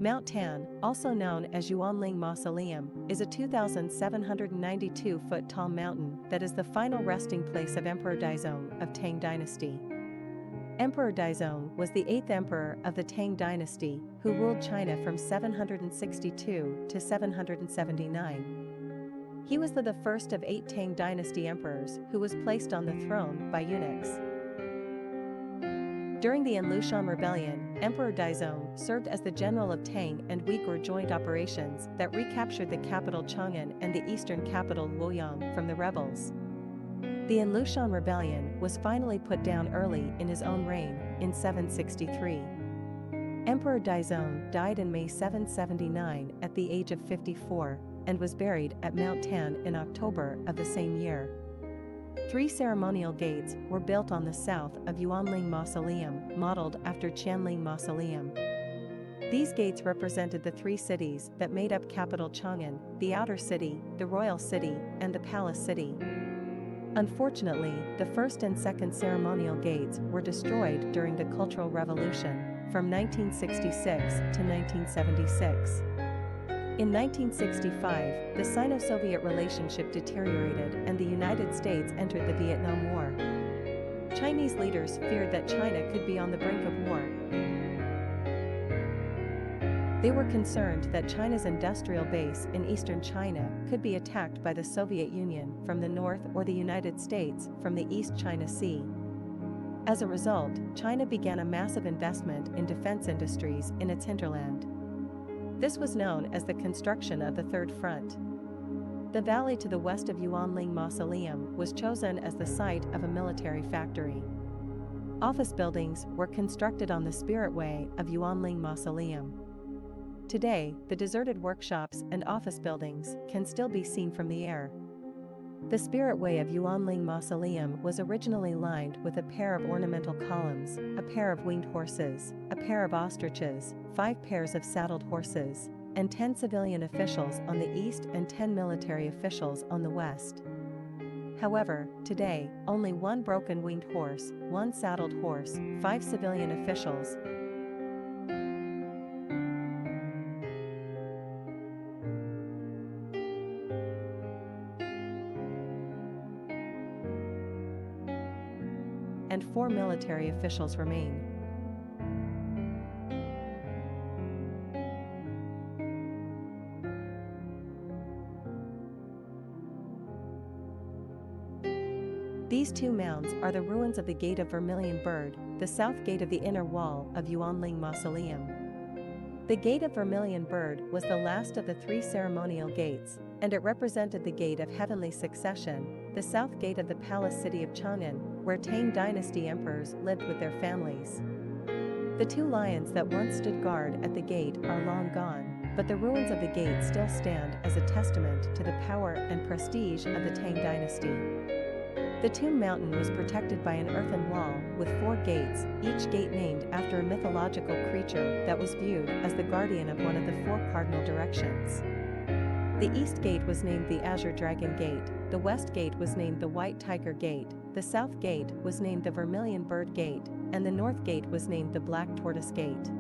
Mount Tan, also known as Yuanling Mausoleum, is a 2,792-foot tall mountain that is the final resting place of Emperor Daizong of Tang Dynasty. Emperor Daizong was the 8th emperor of the Tang Dynasty, who ruled China from 762 to 779. He was the first of 8 Tang Dynasty emperors who was placed on the throne by eunuchs. During the Xi'an rebellion, Emperor Daizong served as the general of Tang and Uyghur joint operations that recaptured the capital Qianling and the eastern capital Luoyang from the rebels. The Xi'an rebellion was finally put down early in his own reign, in 763. Emperor Daizong died in May 779 at the age of 54, and was buried at Mount Tan in October of the same year. 3 ceremonial gates were built on the south of Yuanling Mausoleum, modeled after Qianling Mausoleum. These gates represented the 3 cities that made up capital Qianling: the outer city, the royal city, and the palace city. Unfortunately, the first and second ceremonial gates were destroyed during the Cultural Revolution, from 1966 to 1976. In 1965, the Sino-Soviet relationship deteriorated and the United States entered the Vietnam War. Chinese leaders feared that China could be on the brink of war. They were concerned that China's industrial base in eastern China could be attacked by the Soviet Union from the north or the United States from the East China Sea. As a result, China began a massive investment in defense industries in its hinterland. This was known as the construction of the Third Front. The valley to the west of Yuanling Mausoleum was chosen as the site of a military factory. Office buildings were constructed on the Spirit Way of Yuanling Mausoleum. Today, the deserted workshops and office buildings can still be seen from the air. The Spirit Way of Yuanling Mausoleum was originally lined with a pair of ornamental columns, a pair of winged horses, a pair of ostriches, 5 pairs of saddled horses, and 10 civilian officials on the east and 10 military officials on the west. However, today, only 1 broken winged horse, 1 saddled horse, 5 civilian officials, and 4 military officials remain. These 2 mounds are the ruins of the Gate of Vermilion Bird, the south gate of the inner wall of Yuanling Mausoleum. The Gate of Vermilion Bird was the last of the 3 ceremonial gates, and it represented the Gate of Heavenly Succession, the south gate of the palace city of Qianling, where Tang Dynasty emperors lived with their families. The 2 lions that once stood guard at the gate are long gone, but the ruins of the gate still stand as a testament to the power and prestige of the Tang Dynasty. The tomb mountain was protected by an earthen wall with 4 gates, each gate named after a mythological creature that was viewed as the guardian of one of the 4 cardinal directions. The East Gate was named the Azure Dragon Gate, the West Gate was named the White Tiger Gate, the South Gate was named the Vermilion Bird Gate, and the North Gate was named the Black Tortoise Gate.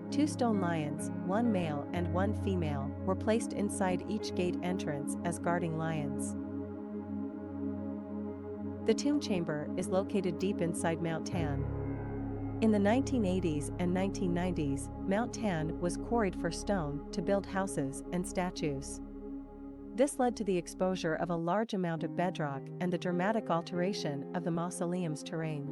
2 stone lions, 1 male and 1 female, were placed inside each gate entrance as guarding lions. The tomb chamber is located deep inside Mount Tan. In the 1980s and 1990s, Mount Tan was quarried for stone to build houses and statues. This led to the exposure of a large amount of bedrock and the dramatic alteration of the mausoleum's terrain.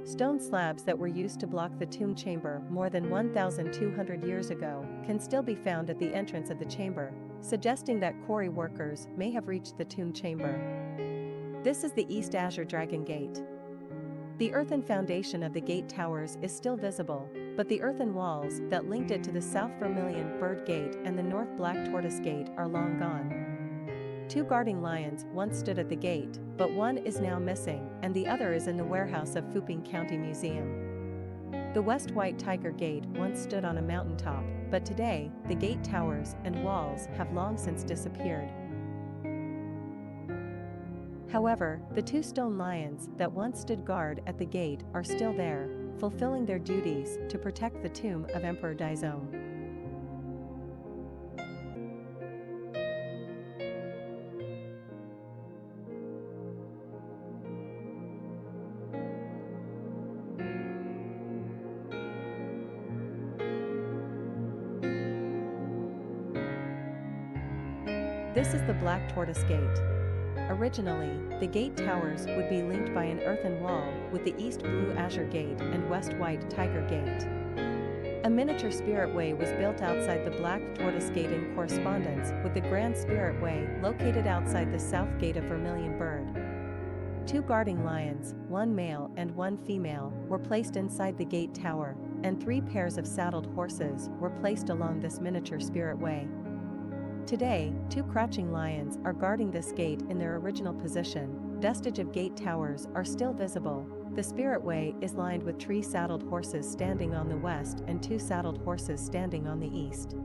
Stone slabs that were used to block the tomb chamber more than 1,200 years ago can still be found at the entrance of the chamber, suggesting that quarry workers may have reached the tomb chamber. This is the East Azure Dragon Gate. The earthen foundation of the gate towers is still visible, but the earthen walls that linked it to the South Vermilion Bird Gate and the North Black Tortoise Gate are long gone. 2 guarding lions once stood at the gate, but 1 is now missing and the other is in the warehouse of Fuping County Museum. The West White Tiger Gate once stood on a mountaintop, but today, the gate towers and walls have long since disappeared. However, the 2 stone lions that once stood guard at the gate are still there, fulfilling their duties to protect the tomb of Emperor Daizong. This is the Black Tortoise Gate. Originally, the gate towers would be linked by an earthen wall with the East Blue Azure Gate and West White Tiger Gate. A miniature Spirit Way was built outside the Black Tortoise Gate in correspondence with the Grand Spirit Way located outside the South Gate of Vermilion Bird. 2 guarding lions, 1 male and 1 female, were placed inside the gate tower, and 3 pairs of saddled horses were placed along this miniature Spirit Way. Today, 2 crouching lions are guarding this gate in their original position. Vestige of gate towers are still visible. The Spirit Way is lined with 3 saddled horses standing on the west and 2 saddled horses standing on the east.